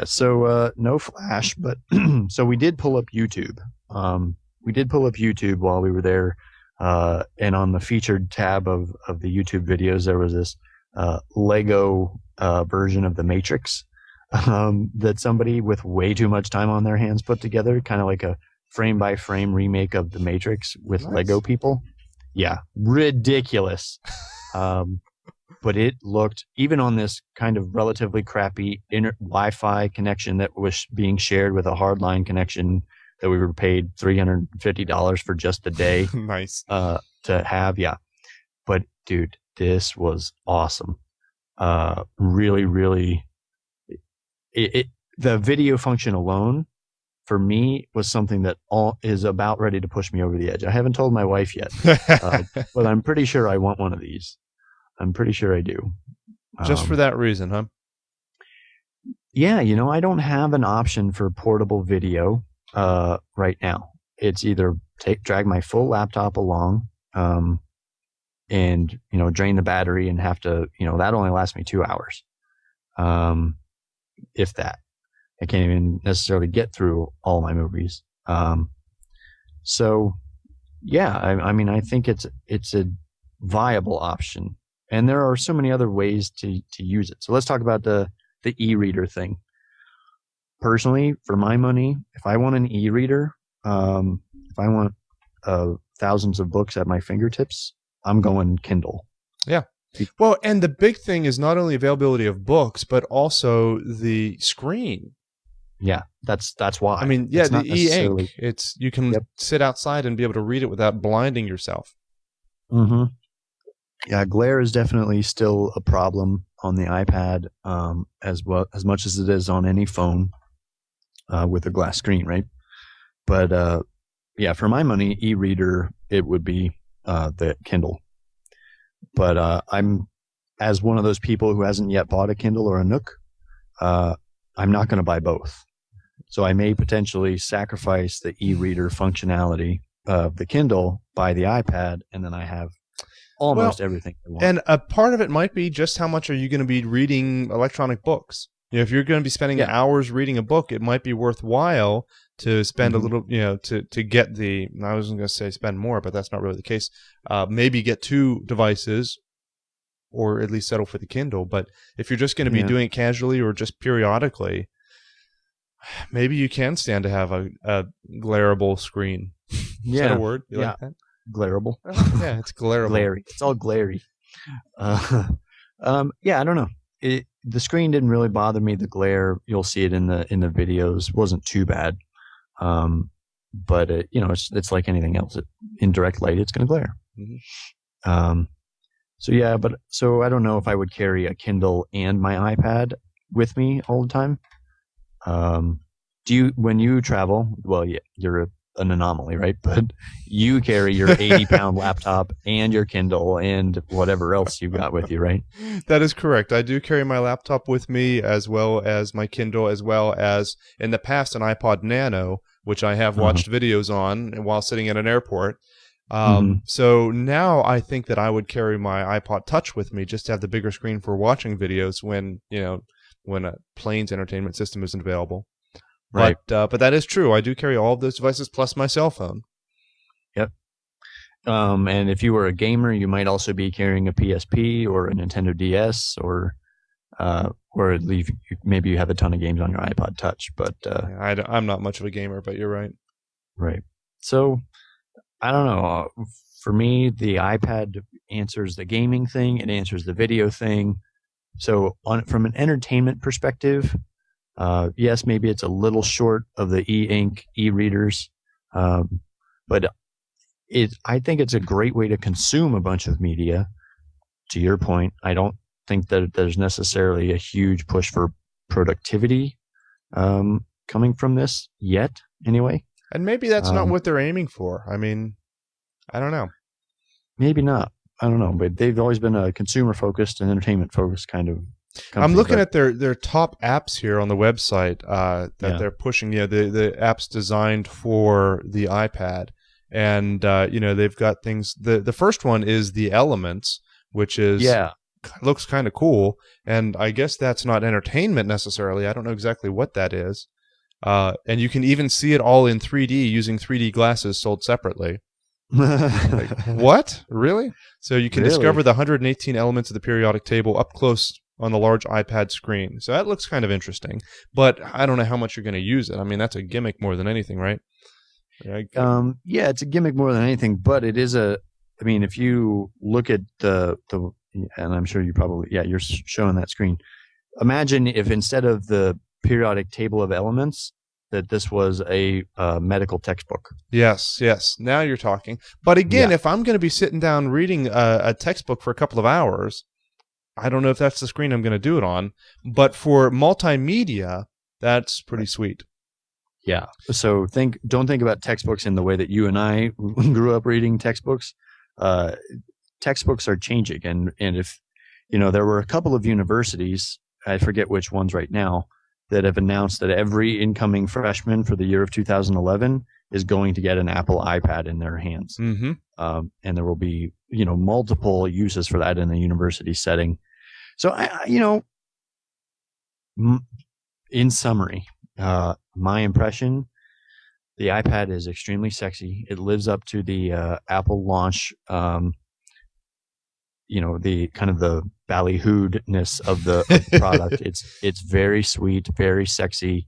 So no Flash, but so we did pull up YouTube. We did pull up YouTube while we were there, and on the featured tab of the YouTube videos, there was this Lego version of The Matrix that somebody with way too much time on their hands put together, kind of like a frame-by-frame remake of The Matrix with Lego people. Yeah, ridiculous. But it looked, even on this kind of relatively crappy Wi-Fi connection that was being shared with a hardline connection that we were paid $350 for just the day. nice. To have, yeah. But dude, this was awesome. Really, really, the video function alone for me was something that is about ready to push me over the edge. I haven't told my wife yet, but I'm pretty sure I want one of these. I'm pretty sure I do. Just for that reason, huh? Yeah, I don't have an option for portable video right now. It's either drag my full laptop along, and drain the battery and have to, that only lasts me 2 hours, if that. I can't even necessarily get through all my movies. So yeah, I mean, I think it's a viable option, and there are so many other ways to use it. So let's talk about the e-reader thing. Personally, for my money, if I want an e-reader, if I want thousands of books at my fingertips, I'm going Kindle. Yeah. Well, and the big thing is not only availability of books, but also the screen. Yeah, that's why. I mean, yeah, the e-ink. You can sit outside and be able to read it without blinding yourself. Mm-hmm. Yeah, glare is definitely still a problem on the iPad, as much as it is on any phone with a glass screen, right? But yeah, for my money, e-reader, it would be the Kindle. But I'm, as one of those people who hasn't yet bought a Kindle or a Nook, I'm not going to buy both. So I may potentially sacrifice the e-reader functionality of the Kindle, buy the iPad, and then I have almost everything I want. And a part of it might be just how much are you going to be reading electronic books. If you're going to be spending hours reading a book, it might be worthwhile to spend a little, to get the, I was going to say spend more, but that's not really the case. Maybe get 2 devices, or at least settle for the Kindle. But if you're just going to be doing it casually or just periodically, maybe you can stand to have a glareable screen. Is that a word? You like that? Glareable. Yeah, it's glareable. Glary. It's all glary. Yeah, I don't know. The screen didn't really bother me. The glare, you'll see it in the videos, wasn't too bad. But it's like anything else. In direct light, it's going to glare. Mm-hmm. So I don't know if I would carry a Kindle and my iPad with me all the time. When you travel? Well, yeah, you're an anomaly, right? But you carry your 80-pound laptop and your Kindle and whatever else you've got with you, right? That is correct. I do carry my laptop with me, as well as my Kindle, as well as, in the past, an iPod Nano, which I have watched videos on while sitting at an airport. So now I think that I would carry my iPod Touch with me, just to have the bigger screen for watching videos when a plane's entertainment system isn't available. Right. But that is true. I do carry all of those devices plus my cell phone. Yep. And if you were a gamer, you might also be carrying a PSP or a Nintendo DS, or at least maybe you have a ton of games on your iPod Touch. But I'm not much of a gamer, but you're right. Right. So I don't know. For me, the iPad answers the gaming thing. It answers the video thing. So from an entertainment perspective, yes, maybe it's a little short of the e-ink, e-readers, but I think it's a great way to consume a bunch of media. To your point, I don't think that there's necessarily a huge push for productivity coming from this yet, anyway. And maybe that's not what they're aiming for. I mean, I don't know. Maybe not. I don't know, but they've always been a consumer-focused and entertainment-focused kind of company. I'm looking at their top apps here on the website that they're pushing. The apps designed for the iPad, and they've got things. The first one is the Elements, which is looks kind of cool, and I guess that's not entertainment necessarily. I don't know exactly what that is. And you can even see it all in 3D using 3D glasses sold separately. Like, what? Really? So you can discover the 118 elements of the periodic table up close on the large iPad screen. So that looks kind of interesting, but I don't know how much you're going to use it. I mean, that's a gimmick more than anything, right? Yeah, it's a gimmick more than anything, but it is if you look at the and I'm sure you probably, you're showing that screen. Imagine if instead of the periodic table of elements, that this was a medical textbook. Yes. Now you're talking. But again, if I'm going to be sitting down reading a textbook for a couple of hours, I don't know if that's the screen I'm going to do it on. But for multimedia, that's pretty sweet. Yeah. So don't think about textbooks in the way that you and I grew up reading textbooks. Textbooks are changing, and if there were a couple of universities, I forget which ones right now, that have announced that every incoming freshman for the year of 2011 is going to get an Apple iPad in their hands. Mm-hmm. And there will be, multiple uses for that in a university setting. So, in summary, my impression, the iPad is extremely sexy. It lives up to the Apple launch, the kind of the ballyhooedness of the product. It's very sweet, very sexy,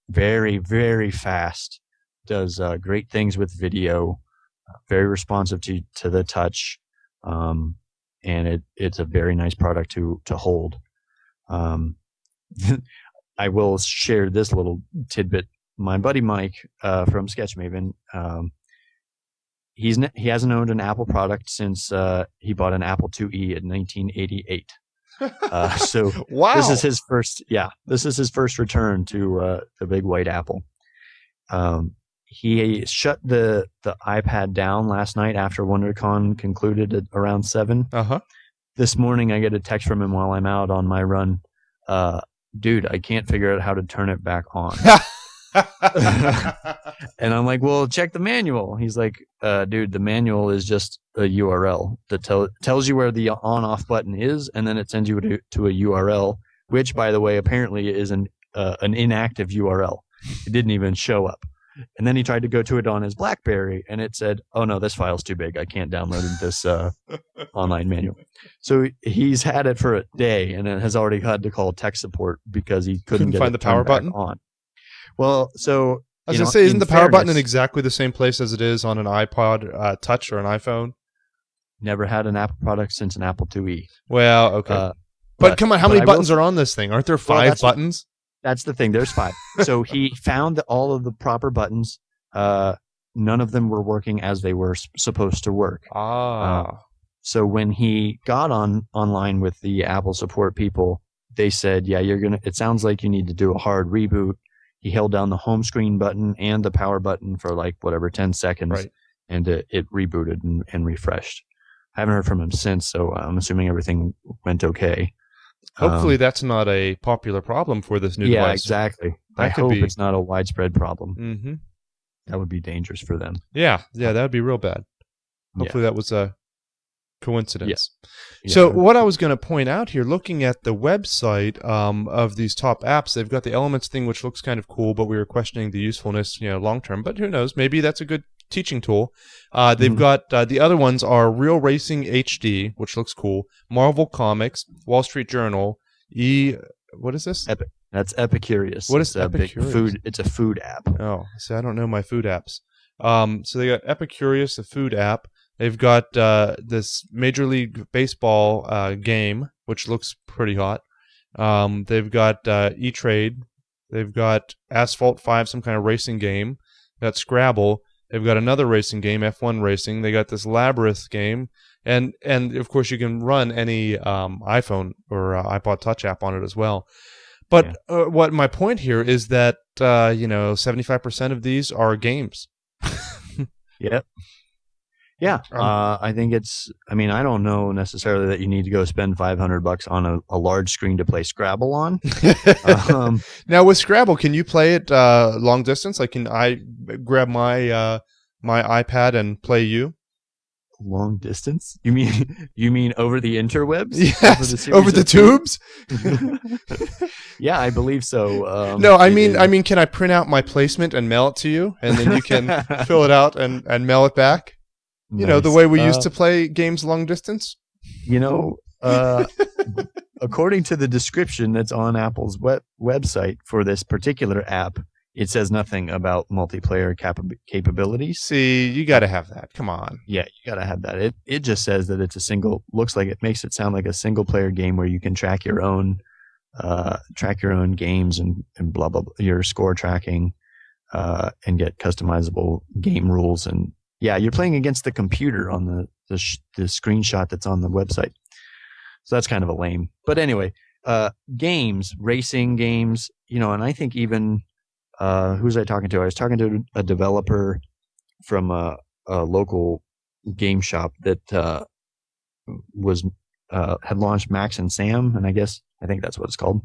very, very fast. Does great things with video, very responsive to the touch, and it's a very nice product to hold. I will share this little tidbit. My buddy Mike from Sketchmaven, he hasn't owned an Apple product since he bought an Apple IIe in 1988. So wow, this is his first return to the big white Apple. He shut the iPad down last night after WonderCon concluded at around 7. This morning I get a text from him while I'm out on my run. Dude, I can't figure out how to turn it back on. And I'm like, well, check the manual. He's like, dude, the manual is just a URL that tells you where the on-off button is, and then it sends you to a URL, which, by the way, apparently is an inactive URL. It didn't even show up. And then he tried to go to it on his BlackBerry, and it said, oh, no, this file's too big. I can't download this online manual. So he's had it for a day, and it has already had to call tech support because he couldn't get find the power button on. Well, so I was going to say, isn't the power button in exactly the same place as it is on an iPod Touch or an iPhone? Never had an Apple product since an Apple IIe. Well, okay. But come on, how many buttons are on this thing? Aren't there 5 buttons? That's the thing. There's 5. So he found all of the proper buttons. None of them were working as they were supposed to work. So when he got online with the Apple support people, they said, yeah, it sounds like you need to do a hard reboot. he held down the home screen button and the power button for like whatever 10 seconds, Right. and it rebooted and refreshed. I haven't heard from him since, so I'm assuming everything went okay. Hopefully, that's not a popular problem for this new Yeah, device. exactly. That I could hope be. it's not a widespread problem. Mm-hmm. That would be dangerous for them. Yeah, that would be real bad. Hopefully, that was a coincidence. Yeah. So what I was going to point out here, looking at the website of these top apps, they've got the Elements thing, which looks kind of cool, but we were questioning the usefulness, long term. But who knows? Maybe that's a good teaching tool. They've got the other ones are Real Racing HD, which looks cool. Marvel Comics, Wall Street Journal, what is this? Epic. That's Epicurious. What is it's a big Epicurious? food? It's a food app. Oh, see, I don't know my food apps. So they got Epicurious, the food app. They've got this Major League Baseball game, which looks pretty hot. They've got E-Trade. They've got Asphalt 5, some kind of racing game. They've got Scrabble. They've got another racing game, F1 Racing. They got this Labyrinth game. And of course, you can run any iPhone or iPod Touch app on it as well. But what my point here is that, 75% of these are games. Yep. Yeah, I think I don't know necessarily that you need to go spend $500 on a large screen to play Scrabble on. Now with Scrabble, can you play it long distance? Like, can I grab my my iPad and play you? Long distance? You mean over the interwebs? Yes, over the tubes. Yeah, I believe so. No, I mean, can I print out my placement and mail it to you, and then you can fill it out and mail it back? Nice. The way we used to play games long distance? According to the description that's on Apple's website for this particular app, it says nothing about multiplayer capabilities. See, you got to have that. Come on. Yeah, you got to have that. It just says that it's looks like it makes it sound like a single player game where you can track your own games and blah, blah, blah, your score tracking, and get customizable game rules. And yeah, you're playing against the computer on the screenshot that's on the website. So that's kind of a lame. But anyway, games, racing games, and I think even, who was I talking to? I was talking to a developer from a local game shop that had launched Max and Sam, and I think that's what it's called,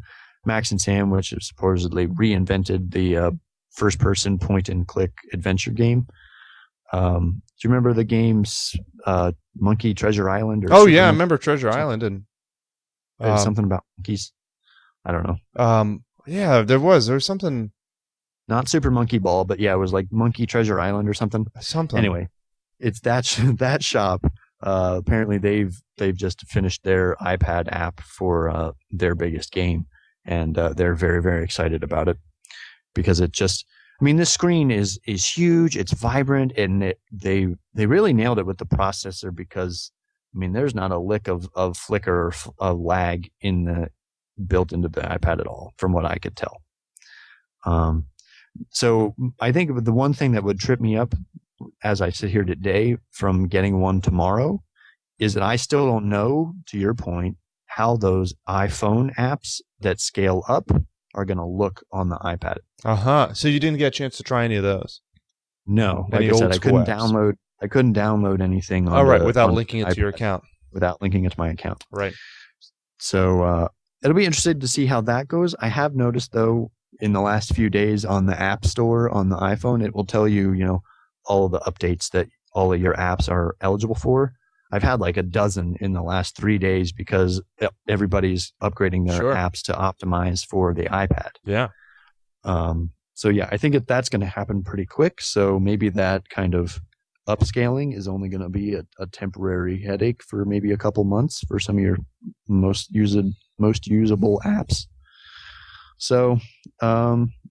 Max and Sam, which has supposedly reinvented the first-person point-and-click adventure game. Do you remember the games Monkey Treasure Island? Oh yeah, I remember Treasure Island and something about monkeys. I don't know. Yeah, there was something. Not Super Monkey Ball, but yeah, it was like Monkey Treasure Island or something. Anyway, it's that shop. Apparently, they've just finished their iPad app for their biggest game, and they're very, very excited about it because it just. I mean, this screen is huge. It's vibrant, and they really nailed it with the processor because there's not a lick of flicker or of lag built into the iPad at all, from what I could tell. So I think the one thing that would trip me up as I sit here today from getting one tomorrow is that I still don't know, to your point, how those iPhone apps that scale up are going to look on the iPad. So you didn't get a chance to try any of those? No. Like I said, I couldn't download anything on without linking it to your account. Without linking it to my account. Right. So it'll be interesting to see how that goes. I have noticed, though, in the last few days on the App Store on the iPhone, it will tell you, all of the updates that all of your apps are eligible for. I've had like a dozen in the last 3 days because everybody's upgrading their apps to optimize for the iPad. Yeah. So yeah, I think that's going to happen pretty quick. So maybe that kind of upscaling is only going to be a temporary headache for maybe a couple months for some of your most usable apps. So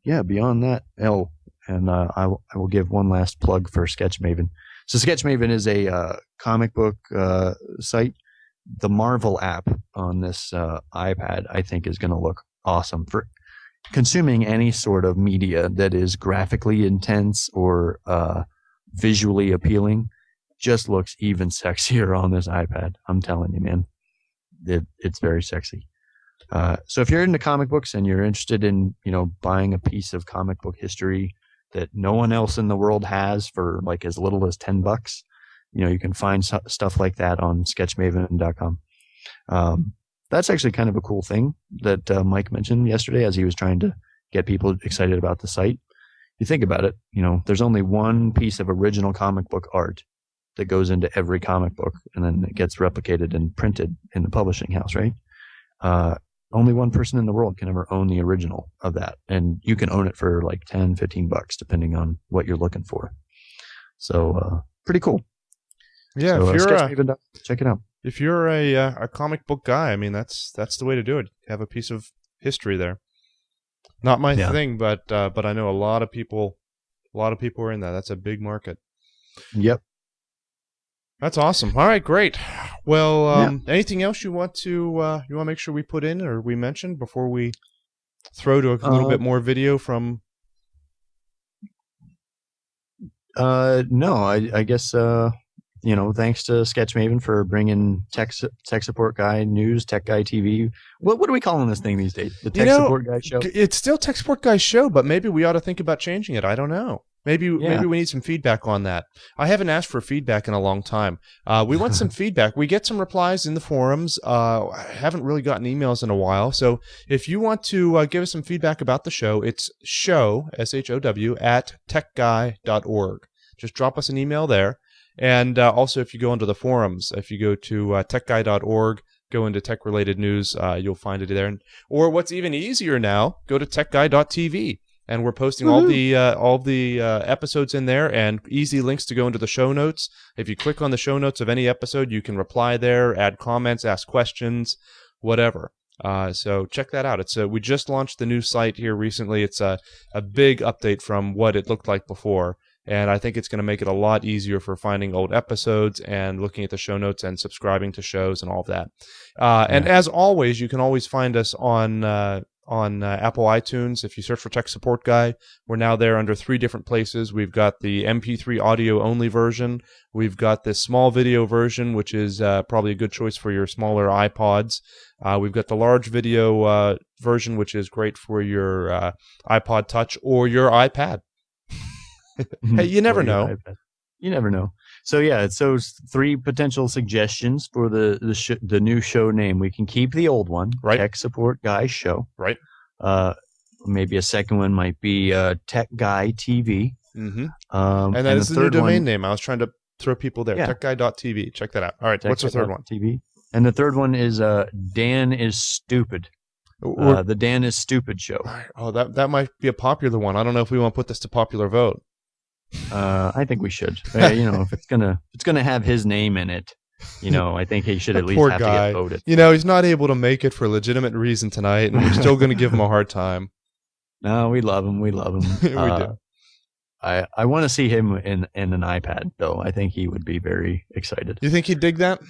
yeah, beyond that, I will give one last plug for Sketchmaven. So Sketchmaven is a comic book site. The Marvel app on this iPad, I think, is going to look awesome for consuming any sort of media that is graphically intense or visually appealing. Just looks even sexier on this iPad. I'm telling you, man, it's very sexy. So if you're into comic books and you're interested in, buying a piece of comic book history that no one else in the world has for like as little as $10, you can find stuff like that on sketchmaven.com. That's actually kind of a cool thing that Mike mentioned yesterday as he was trying to get people excited about the site. You think about it, there's only one piece of original comic book art that goes into every comic book, and then it gets replicated and printed in the publishing house, right? Only one person in the world can ever own the original of that. And you can own it for like $10, $15, depending on what you're looking for. So, pretty cool. Yeah, so, if you're check it out. If you're a comic book guy, I mean, that's the way to do it. Have a piece of history there. Not my thing, but I know a lot of people are in that. That's a big market. Yep. That's awesome. All right, great. Well, anything else you want to make sure we put in or we mention before we throw to a little bit more video from? No, I guess thanks to Sketchmaven for bringing tech support guy news, tech guy TV. What are we calling this thing these days? The tech support guy show. It's still tech support guy show, but maybe we ought to think about changing it. I don't know. Maybe we need some feedback on that. I haven't asked for feedback in a long time. We want some feedback. We get some replies in the forums. I haven't really gotten emails in a while. So if you want to give us some feedback about the show, it's show, SHOW, @techguy.org. Just drop us an email there. And also, if you go into the forums, if you go to techguy.org, go into tech-related news, you'll find it there. Or what's even easier now, go to techguy.tv. And we're posting all the episodes in there and easy links to go into the show notes. If you click on the show notes of any episode, you can reply there, add comments, ask questions, whatever. So check that out. We just launched the new site here recently. It's a big update from what it looked like before. And I think it's going to make it a lot easier for finding old episodes and looking at the show notes and subscribing to shows and all of that. And as always, you can always find us on Apple iTunes. If you search for Tech Support Guy, we're now there under 3 different places. We've got the MP3 audio only version. We've got this small video version, which is probably a good choice for your smaller iPods. We've got the large video version, which is great for your iPod Touch or your iPad. Hey, you never know. You never know. So yeah, it's those 3 potential suggestions for the new show name. We can keep the old one, right? Tech Support Guy Show, right? Maybe a second one might be Tech Guy TV. Mm-hmm. And that is the new domain name. I was trying to throw people there. Yeah. Techguy.tv. Check that out. All right. What's the third one? TV. And the third one is Dan is Stupid. The Dan is Stupid Show. Oh, that might be a popular one. I don't know if we want to put this to popular vote. I think we should. If it's gonna have his name in it, I think he should at least have to get voted. He's not able to make it for a legitimate reason tonight, and we're still going to give him a hard time. No, we love him. We do. I want to see him in an iPad, though. I think he would be very excited. You think he'd dig that?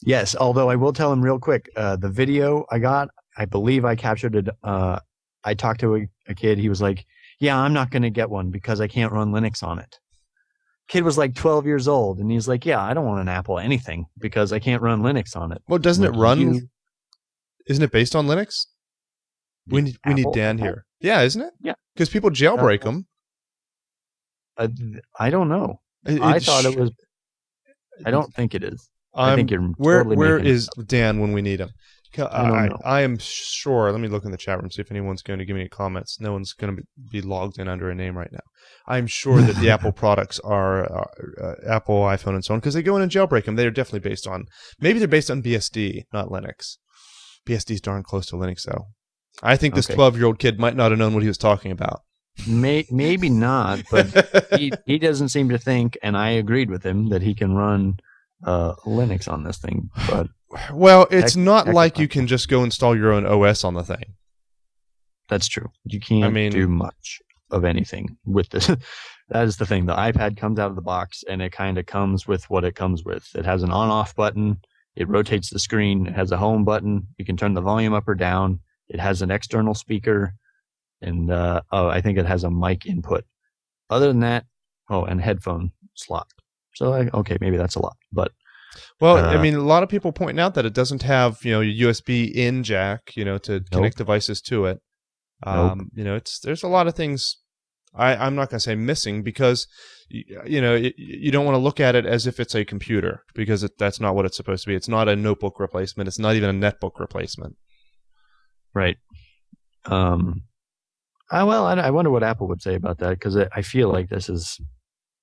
Yes, although I will tell him real quick. The video I got, I believe I captured it. I talked to a kid. He was like, yeah, I'm not going to get one because I can't run Linux on it. Kid was like 12 years old, and he's like, yeah, I don't want an Apple anything because I can't run Linux on it. Well, doesn't it run? Isn't it based on Linux? We need Dan here. Yeah, isn't it? Yeah. Because people jailbreak them. I don't know. I thought it was. I don't think it is. I think you're totally where is Dan when we need him? I am sure. Let me look in the chat room, see if anyone's going to give me any comments. No one's going to be logged in under a name right now. I'm sure that the Apple products are Apple, iPhone, and so on, because they go in and jailbreak them. They're definitely based on, maybe they're based on BSD, not Linux. BSD's darn close to Linux, though. I think this 12-year-old kid might not have known what he was talking about. Maybe not, but he doesn't seem to think, and I agreed with him, that he can run Linux on this thing. But well, it's not like you can just go install your own OS on the thing. That's true. You can't do much of anything with this. That is the thing. The iPad comes out of the box, and it kind of comes with what it comes with. It has an on-off button. It rotates the screen. It has a home button. You can turn the volume up or down. It has an external speaker, and I think it has a mic input. Other than that, and headphone slot. So maybe that's a lot, but Well, I mean, a lot of people pointing out that it doesn't have, a USB in jack, to connect devices to it. There's a lot of things I'm not going to say missing because, you don't want to look at it as if it's a computer because that's not what it's supposed to be. It's not a notebook replacement. It's not even a netbook replacement. Right. I wonder what Apple would say about that because I feel like this is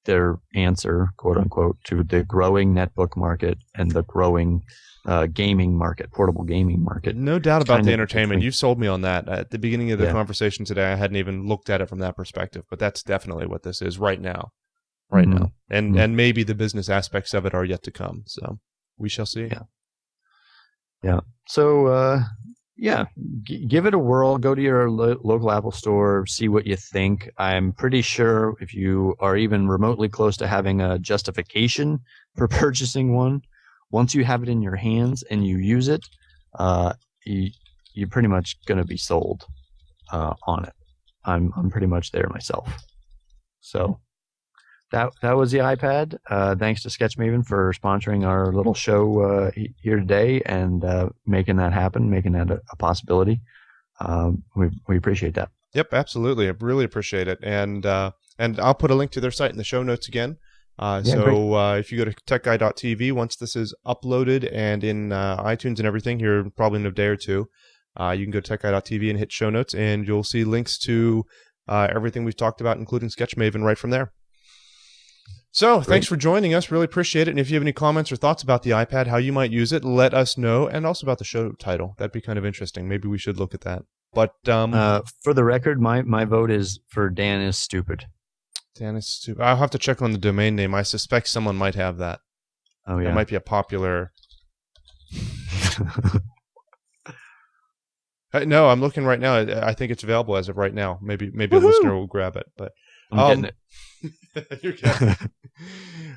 their answer, quote unquote, to the growing netbook market and the growing gaming market, portable gaming market. No doubt about the entertainment. You sold me on that. At the beginning of the conversation today, I hadn't even looked at it from that perspective, but that's definitely what this is right now. Now. And maybe the business aspects of it are yet to come. So we shall see. Yeah. So, give it a whirl. Go to your local Apple store, see what you think. I'm pretty sure if you are even remotely close to having a justification for purchasing one, once you have it in your hands and you use it, you're pretty much going to be sold on it. I'm pretty much there myself. So that was the iPad. Thanks to SketchMaven for sponsoring our little show here today and making that happen, making that a possibility. We appreciate that. Yep, absolutely. I really appreciate it. And I'll put a link to their site in the show notes again. If you go to techguy.tv, once this is uploaded and in iTunes and everything here, probably in a day or two, you can go to techguy.tv and hit show notes, and you'll see links to everything we've talked about, including SketchMaven, right from there. So thanks for joining us. Really appreciate it. And if you have any comments or thoughts about the iPad, how you might use it, let us know. And also about the show title. That'd be kind of interesting. Maybe we should look at that. But for the record, my vote is for Dan is stupid. Dan is stupid. I'll have to check on the domain name. I suspect someone might have that. Oh, yeah. It might be a popular... No, I'm looking right now. I think it's available as of right now. Maybe a listener will grab it. But I'm getting it. You're getting it.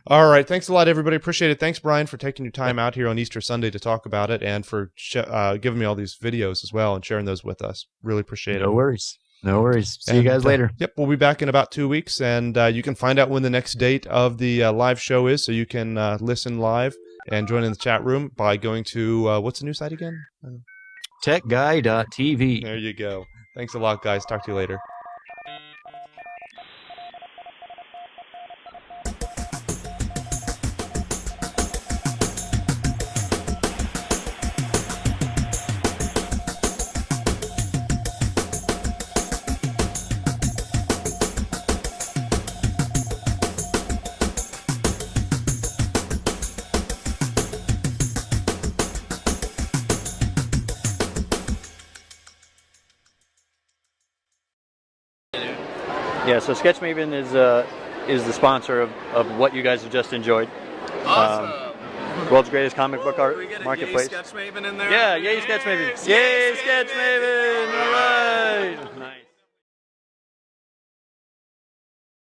All right. Thanks a lot, everybody. Appreciate it. Thanks, Brian, for taking your time out here on Easter Sunday to talk about it and for giving me all these videos as well and sharing those with us. Really appreciate it. No worries. See you guys later. Yep, we'll be back in about 2 weeks, and you can find out when the next date of the live show is, so you can listen live and join in the chat room by going to, what's the new site again? techguy.tv. There you go. Thanks a lot, guys. Talk to you later. Yeah, so SketchMaven is the sponsor of what you guys have just enjoyed. Awesome. World's greatest comic book art We get a marketplace. Yay SketchMaven in there. Yeah, yay SketchMaven. Yay SketchMaven. All right. Nice.